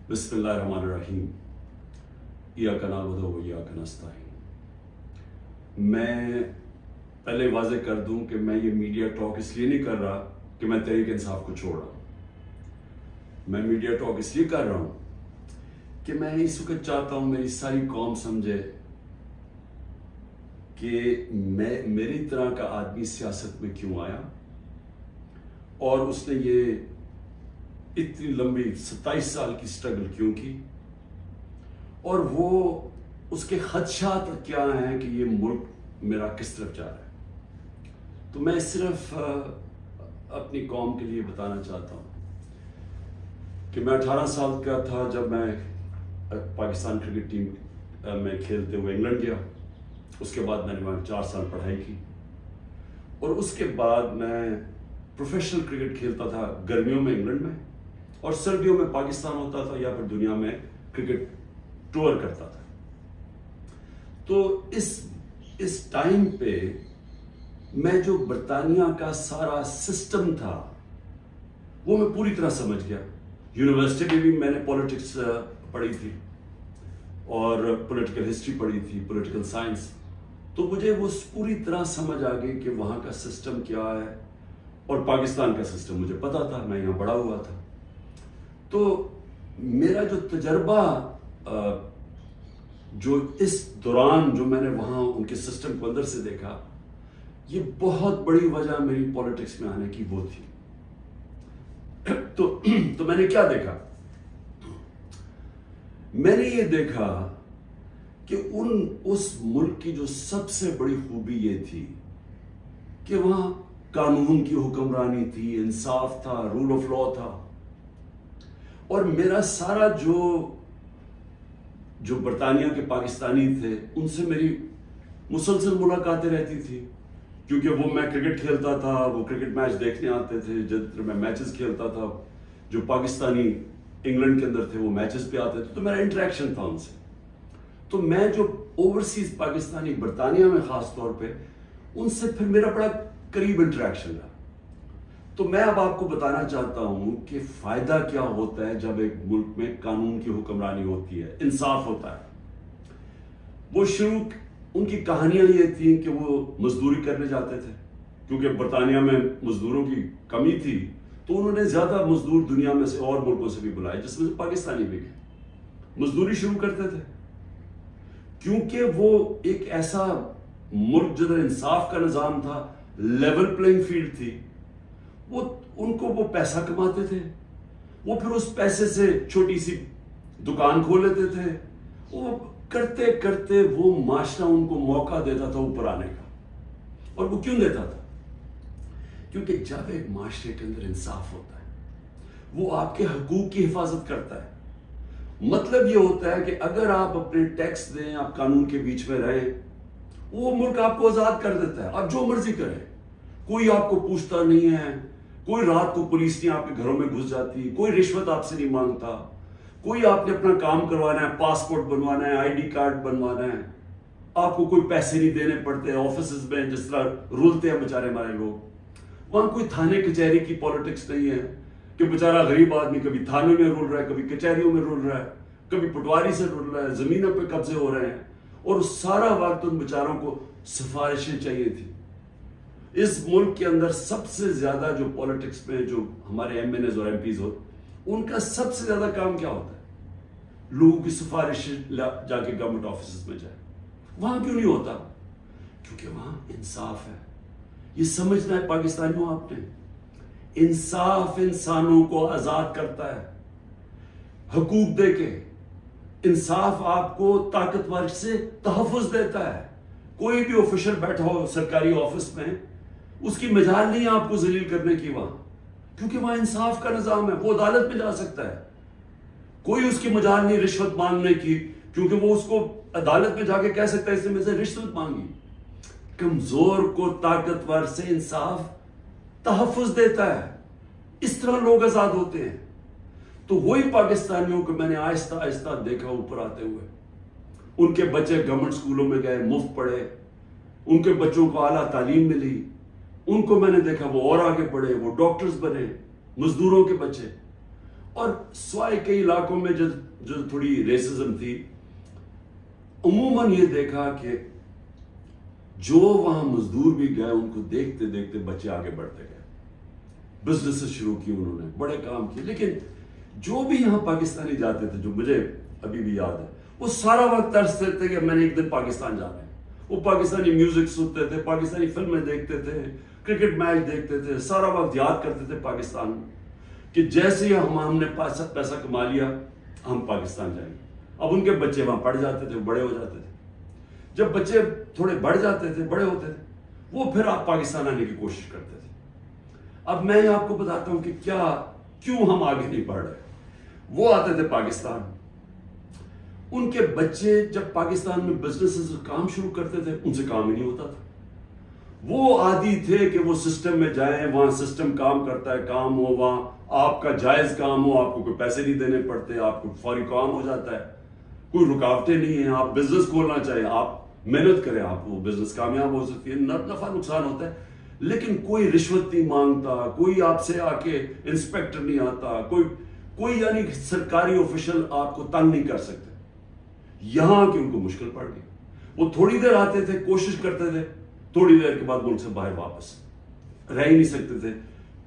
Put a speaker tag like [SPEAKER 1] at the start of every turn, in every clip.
[SPEAKER 1] بسم اللہ الرحمن الرحیم ایاک نعبد و ایاک نستعین۔ میں پہلے واضح کر دوں کہ میں یہ میڈیا ٹاک اس لیے نہیں کر رہا کہ میں تحریک انصاف کو چھوڑ رہا ہوں۔ میں میڈیا ٹاک اس لیے کر رہا ہوں کہ میں اس وقت چاہتا ہوں میری ساری قوم سمجھے کہ میری طرح کا آدمی سیاست میں کیوں آیا اور اس نے یہ اتنی لمبی 27 سال کی سٹرگل کیوں کی، اور وہ اس کے خدشات کیا ہیں کہ یہ ملک میرا کس طرف جا رہا ہے۔ تو میں صرف اپنی قوم کے لیے بتانا چاہتا ہوں کہ میں 18 سال کا تھا جب میں پاکستان کرکٹ ٹیم میں کھیلتے ہوئے انگلینڈ گیا۔ اس کے بعد میں نے وہاں 4 سال پڑھائی کی، اور اس کے بعد میں پروفیشنل کرکٹ کھیلتا تھا گرمیوں میں انگلینڈ میں، اور سردیوں میں پاکستان ہوتا تھا یا پھر دنیا میں کرکٹ ٹور کرتا تھا۔ تو اس ٹائم پہ میں جو برطانیہ کا سارا سسٹم تھا وہ میں پوری طرح سمجھ گیا۔ یونیورسٹی میں بھی میں نے پولیٹکس پڑھی تھی اور پولیٹیکل ہسٹری پڑھی تھی، پولیٹیکل سائنس، تو مجھے وہ پوری طرح سمجھ آ گئی کہ وہاں کا سسٹم کیا ہے، اور پاکستان کا سسٹم مجھے پتا تھا، میں یہاں بڑا ہوا تھا۔ تو میرا جو تجربہ جو اس دوران جو میں نے وہاں ان کے سسٹم کو اندر سے دیکھا، یہ بہت بڑی وجہ میری پولیٹکس میں آنے کی وہ تھی۔ تو میں نے کیا دیکھا؟ میں نے یہ دیکھا کہ اس ملک کی جو سب سے بڑی خوبی یہ تھی کہ وہاں قانون کی حکمرانی تھی، انصاف تھا، رول آف لا تھا، اور میرا سارا جو برطانیہ کے پاکستانی تھے ان سے میری مسلسل ملاقاتیں رہتی تھی، کیونکہ وہ میں کرکٹ کھیلتا تھا، وہ کرکٹ میچ دیکھنے آتے تھے، جب میں میچز کھیلتا تھا جو پاکستانی انگلینڈ کے اندر تھے وہ میچز پہ آتے تھے، تو میرا انٹریکشن تھا ان سے۔ تو میں جو اوورسیز پاکستانی برطانیہ میں خاص طور پہ ان سے پھر میرا بڑا قریب انٹریکشن رہا۔ تو میں اب آپ کو بتانا چاہتا ہوں کہ فائدہ کیا ہوتا ہے جب ایک ملک میں قانون کی حکمرانی ہوتی ہے، انصاف ہوتا ہے۔ وہ شروع ان کی کہانیاں یہ تھیں کہ وہ مزدوری کرنے جاتے تھے، کیونکہ برطانیہ میں مزدوروں کی کمی تھی، تو انہوں نے زیادہ مزدور دنیا میں سے اور ملکوں سے بھی بلائے، جس میں سے پاکستانی بھی گئے، مزدوری شروع کرتے تھے، کیونکہ وہ ایک ایسا ملک جدھر انصاف کا نظام تھا، لیول پلینگ فیلڈ تھی، ان کو وہ پیسہ کماتے تھے، وہ پھر اس پیسے سے چھوٹی سی دکان کھول لیتے تھے، وہ کرتے کرتے وہ معاشرہ ان کو موقع دیتا تھا اوپر آنے کا۔ اور وہ کیوں دیتا تھا؟ کیونکہ جب ایک معاشرے کے اندر انصاف ہوتا ہے وہ آپ کے حقوق کی حفاظت کرتا ہے۔ مطلب یہ ہوتا ہے کہ اگر آپ اپنے ٹیکس دیں، آپ قانون کے بیچ میں رہیں، وہ ملک آپ کو آزاد کر دیتا ہے، آپ جو مرضی کریں، کوئی آپ کو پوچھتا نہیں ہے، کوئی رات کو پولیس نہیں آپ کے گھروں میں گھس جاتی، کوئی رشوت آپ سے نہیں مانگتا، کوئی آپ نے اپنا کام کروانا ہے، پاسپورٹ بنوانا ہے، آئی ڈی کارڈ بنوانا ہے، آپ کو کوئی پیسے نہیں دینے پڑتے۔ آفیسز میں جس طرح رولتے ہیں بیچارے ہمارے لوگ، وہاں کوئی تھانے کچہری کی پالیٹکس نہیں ہے کہ بیچارہ غریب آدمی کبھی تھانے میں رول رہا ہے، کبھی کچہریوں میں رول رہا ہے، کبھی پٹواری سے رول رہا ہے، زمینوں پہ قبضے ہو رہے ہیں، اور سارا وقت ان بیچاروں کو سفارشیں چاہیے تھی۔ اس ملک کے اندر سب سے زیادہ جو پولیٹکس میں جو ہمارے ایم این ایز اور ایم پیز ہو، ان کا سب سے زیادہ کام کیا ہوتا ہے؟ لوگوں کی سفارش جا کے گورنمنٹ آفیسز میں جائے۔ وہاں کیوں نہیں ہوتا؟ کیونکہ وہاں انصاف ہے۔ یہ سمجھنا ہے پاکستانیوں آپ نے، انصاف انسانوں کو آزاد کرتا ہے حقوق دے کے۔ انصاف آپ کو طاقتور سے تحفظ دیتا ہے۔ کوئی بھی آفیشل بیٹھا ہو سرکاری آفس میں، اس کی مجال نہیں آپ کو ذلیل کرنے کی وہاں، کیونکہ وہاں انصاف کا نظام ہے، وہ عدالت میں جا سکتا ہے۔ کوئی اس کی مجال نہیں رشوت مانگنے کی، کیونکہ وہ اس کو عدالت میں جا کے کہہ سکتا ہے اس نے مجھ سے رشوت مانگی۔ کمزور کو طاقتور سے انصاف تحفظ دیتا ہے، اس طرح لوگ آزاد ہوتے ہیں۔ تو وہی پاکستانیوں کو میں نے آہستہ آہستہ دیکھا اوپر آتے ہوئے، ان کے بچے گورنمنٹ اسکولوں میں گئے، مفت پڑھے، ان کے بچوں کو اعلیٰ تعلیم ملی، ان کو میں نے دیکھا وہ اور آگے پڑھے، وہ ڈاکٹرز بنے، مزدوروں کے بچے۔ اور سوائے کئی علاقوں میں جو تھوڑی ریسزم تھی، عموماً یہ دیکھا کہ جو وہاں مزدور بھی گئے ان کو دیکھتے دیکھتے بچے آگے بڑھتے گئے، بزنس شروع کی انہوں نے، بڑے کام کیے. لیکن جو بھی یہاں پاکستانی جاتے تھے، جو مجھے ابھی بھی یاد ہے، وہ سارا وقت ترستے تھے کہ میں نے ایک دن پاکستان جانا ہے. وہ پاکستانی میوزک سنتے تھے، پاکستانی فلمیں دیکھتے تھے، کرکٹ میچ دیکھتے تھے، سارا وقت یاد کرتے تھے پاکستان کہ جیسے ہی ہم نے پیسہ کما لیا ہم پاکستان جائیں گے. اب ان کے بچے وہاں پڑھ جاتے تھے، بڑے ہو جاتے تھے. جب بچے تھوڑے بڑھ جاتے تھے، بڑے ہوتے تھے، وہ پھر آپ پاکستان آنے کی کوشش کرتے تھے. اب میں آپ کو بتاتا ہوں کہ کیوں ہم آگے نہیں بڑھ رہے. وہ آتے تھے پاکستان، ان کے بچے جب پاکستان میں بزنس کام شروع کرتے تھے ان سے کام ہی نہیں ہوتا تھا. وہ عادی تھے کہ وہ سسٹم میں جائیں، وہاں سسٹم کام کرتا ہے، کام ہو، وہاں آپ کا جائز کام ہو، آپ کو کوئی پیسے نہیں دینے پڑتے، آپ کو فوری کام ہو جاتا ہے، کوئی رکاوٹیں نہیں ہیں. آپ بزنس کھولنا چاہیں، آپ محنت کریں، آپ وہ بزنس کامیاب ہو سکتی ہے. نفع نقصان ہوتا ہے لیکن کوئی رشوت نہیں مانگتا، کوئی آپ سے آ کے انسپیکٹر نہیں آتا، کوئی یعنی سرکاری آفیشل آپ کو تنگ نہیں کر سکتے. یہاں کی ان کو مشکل پڑ گئی. وہ تھوڑی دیر آتے تھے، کوشش کرتے تھے، تھوڑی دیر کے بعد ملک سے باہر واپس رہ ہی نہیں سکتے تھے.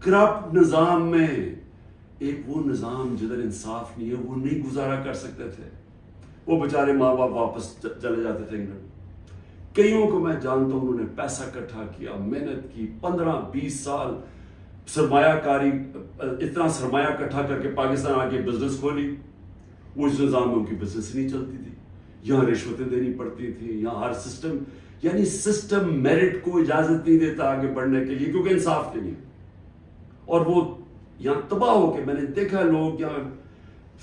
[SPEAKER 1] کرپٹ نظام میں ایک وہ نظام جدھر انصاف نہیں ہے، وہ نہیں گزارا کر سکتے تھے. وہ بیچارے ماں باپ واپس چلے جاتے تھے انگلینڈ. کئیوں کو میں جانتا ہوں، انہوں نے پیسہ اکٹھا کیا، محنت کی، 15-20 سال سرمایہ کاری، اتنا سرمایہ اکٹھا کر کے پاکستان آ کے بزنس کھولی. وہ اس نظام میں ان کی بزنس نہیں چلتی تھی. یہاں رشوتیں دینی پڑتی تھی، یہاں ہر سسٹم میرٹ کو اجازت نہیں دیتا آگے بڑھنے کے لیے، کیونکہ انصاف نہیں ہے. اور وہ یہاں تباہ ہو کے، میں نے دیکھا لوگ یہاں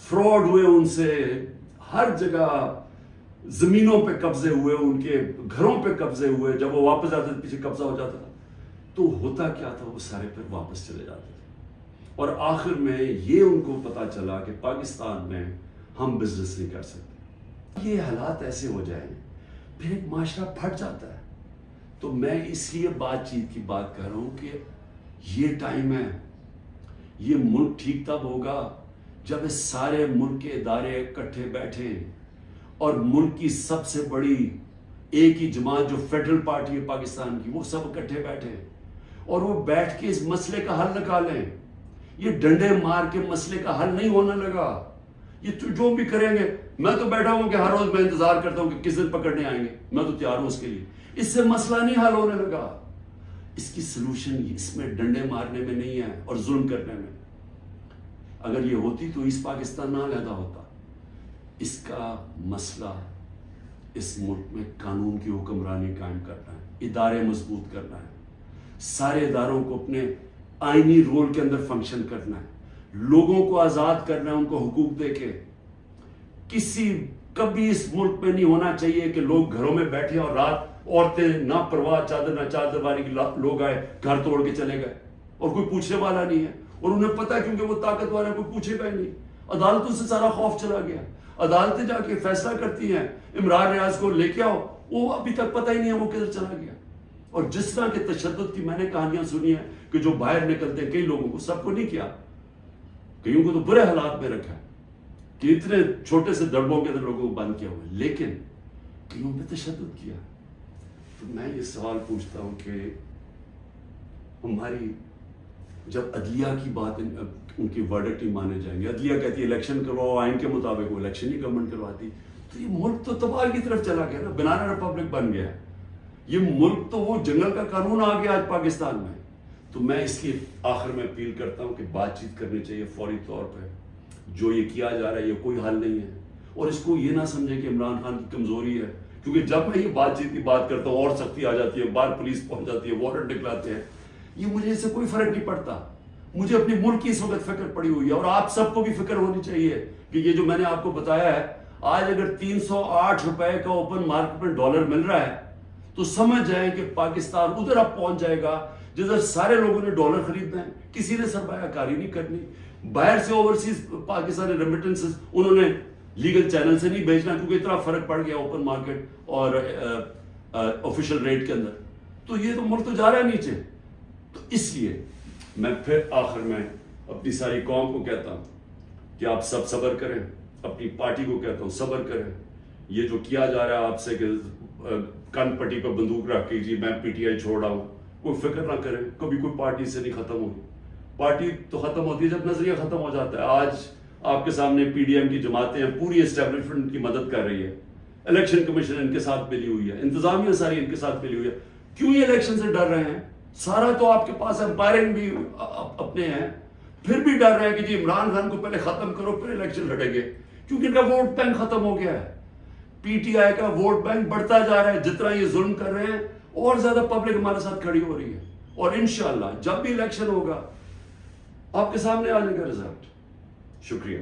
[SPEAKER 1] فراڈ ہوئے، ان سے ہر جگہ زمینوں پہ قبضے ہوئے، ان کے گھروں پہ قبضے ہوئے. جب وہ واپس آتے تھے پیچھے قبضہ ہو جاتا تھا. تو ہوتا کیا تھا، وہ سارے پھر واپس چلے جاتے تھے. اور آخر میں یہ ان کو پتا چلا کہ پاکستان میں ہم بزنس نہیں کر سکتے. یہ حالات ایسے ہو جائیں پھر ایک معاشرہ پھٹ جاتا ہے. تو میں اس لیے بات چیت کی بات کر رہا ہوں کہ یہ ٹائم ہے. یہ ملک ٹھیک تب ہوگا جب اس سارے ملک کے ادارے اکٹھے بیٹھے اور ملک کی سب سے بڑی ایک ہی جماعت جو فیڈرل پارٹی ہے پاکستان کی، وہ سب اکٹھے بیٹھے اور وہ بیٹھ کے اس مسئلے کا حل نکالیں. یہ ڈنڈے مار کے مسئلے کا حل نہیں ہونے لگا. یہ جو بھی کریں گے، میں تو بیٹھا ہوں کہ ہر روز میں انتظار کرتا ہوں کہ کس دن پکڑنے آئیں گے. میں تو تیار ہوں اس کے لیے. اس سے مسئلہ نہیں حل ہونے لگا. اس کی سلوشن اس میں ڈنڈے مارنے میں نہیں ہے اور ظلم کرنے میں. اگر یہ ہوتی تو اس پاکستان نہ علیحدہ ہوتا. اس کا مسئلہ اس ملک میں قانون کی حکمرانی قائم کرنا ہے، ادارے مضبوط کرنا ہے، سارے اداروں کو اپنے آئینی رول کے اندر فنکشن کرنا ہے، لوگوں کو آزاد کرنا ہے، ان کو حقوق دے کے. کبھی اس ملک میں نہیں ہونا چاہیے کہ لوگ گھروں میں بیٹھے اور رات عورتیں نہ پرواہ چادر نہ چادر والی لوگ آئے گھر توڑ کے چلے گئے اور کوئی پوچھنے والا نہیں ہے. اور انہیں پتا ہے کیونکہ وہ طاقتور ہے، کوئی پوچھے گا نہیں. عدالتوں سے سارا خوف چلا گیا. عدالتیں جا کے فیصلہ کرتی ہیں عمران ریاض کو لے کے آؤ، وہ ابھی تک پتہ ہی نہیں ہے وہ کدھر چلا گیا. اور جس طرح کے تشدد کی میں نے کہانیاں سنی ہیں کہ جو باہر نکلتے ہیں، کئی لوگوں کو، سب کو نہیں کیا، کئیوں کو تو برے حالات میں رکھا ہے کہ اتنے چھوٹے سے دڑبوں کے اندر لوگوں کو بند کیا ہوا ہے، لیکن کئیوں پہ تشدد کیا. تو میں یہ سوال پوچھتا ہوں کہ ہماری جب عدلیہ کی بات، ان کی ورڈکٹ ہی مانے جائیں گے، عدلیہ کہتی ہے الیکشن کرواؤ، آئین کے مطابق وہ الیکشن ہی گورنمنٹ کرواتی، تو یہ ملک تو تباہی کی طرف چلا گیا نا، بنانا ریپبلک بن گیا. یہ ملک تو وہ جنگل کا قانون آ گیا آج پاکستان میں. تو میں اس کی آخر میں اپیل کرتا ہوں کہ بات چیت کرنی چاہیے فوری طور پہ. جو یہ کیا جا رہا ہے یہ کوئی حل نہیں ہے. اور اس کو یہ نہ سمجھیں کہ عمران خان کی کمزوری ہے، کیونکہ جب میں یہ بات چیت کی بات کرتا ہوں اور سختی آ جاتی ہے، باہر پولیس پہنچ جاتی ہے، وارنٹ نکلاتے ہیں. یہ مجھے اس سے کوئی فرق نہیں پڑتا. مجھے اپنی ملک کی اس وقت فکر پڑی ہوئی ہے، اور آپ سب کو بھی فکر ہونی چاہیے کہ یہ جو میں نے آپ کو بتایا ہے، آج اگر 308 روپے کا اوپن مارکیٹ میں ڈالر مل رہا ہے تو سمجھ جائیں کہ پاکستان ادھر اب پہنچ جائے گا جدھر سارے لوگوں نے ڈالر خریدنا ہے، کسی نے سرمایہ کاری نہیں کرنی. باہر سے اوورسیز پاکستانی ریمیٹنسز انہوں نے لیگل چینل سے نہیں بھیجنا، کیونکہ اتنا فرق پڑ گیا اوپن مارکیٹ اور آفیشل ریٹ کے اندر. تو یہ تو ملک تو جا رہا ہے نیچے. تو اس لیے میں پھر آخر میں اپنی ساری قوم کو کہتا ہوں کہ آپ سب صبر کریں، اپنی پارٹی کو کہتا ہوں صبر کریں. یہ جو کیا جا رہا ہے آپ سے کہ کن پٹی پہ بندوق رکھ کے جی میں پی ٹی آئی چھوڑ رہا ہوں، کوئی فکر نہ کریں، کبھی کوئی پارٹی سے نہیں ختم ہوئی. پارٹی تو ختم ہوتی ہے جب نظریہ ختم ہو جاتا ہے. آج آپ کے سامنے پی ڈی ایم کی جماعتیں ہیں، پوری اسٹیبلشمنٹ کی مدد کر رہی ہے، الیکشن کمیشن ان کے ساتھ ملی ہوئی ہے، انتظامیہ ساری ان کے ساتھ ملی ہوئی ہے. کیوں یہ الیکشن سے ڈر رہے ہیں؟ سارا تو آپ کے پاس امپائرنگ بھی اپنے ہیں، پھر بھی ڈر رہے ہیں کہ جی عمران خان کو پہلے ختم کرو پھر الیکشن لڑیں گے، کیونکہ ان کا ووٹ بینک ختم ہو گیا ہے. پی ٹی آئی کا ووٹ بینک بڑھتا جا رہا ہے، جتنا یہ ظلم کر رہے ہیں اور زیادہ پبلک ہمارے ساتھ کھڑی ہو رہی ہے. اور انشاءاللہ جب بھی الیکشن ہوگا آپ کے سامنے آنے کا رزلٹ. شکریہ.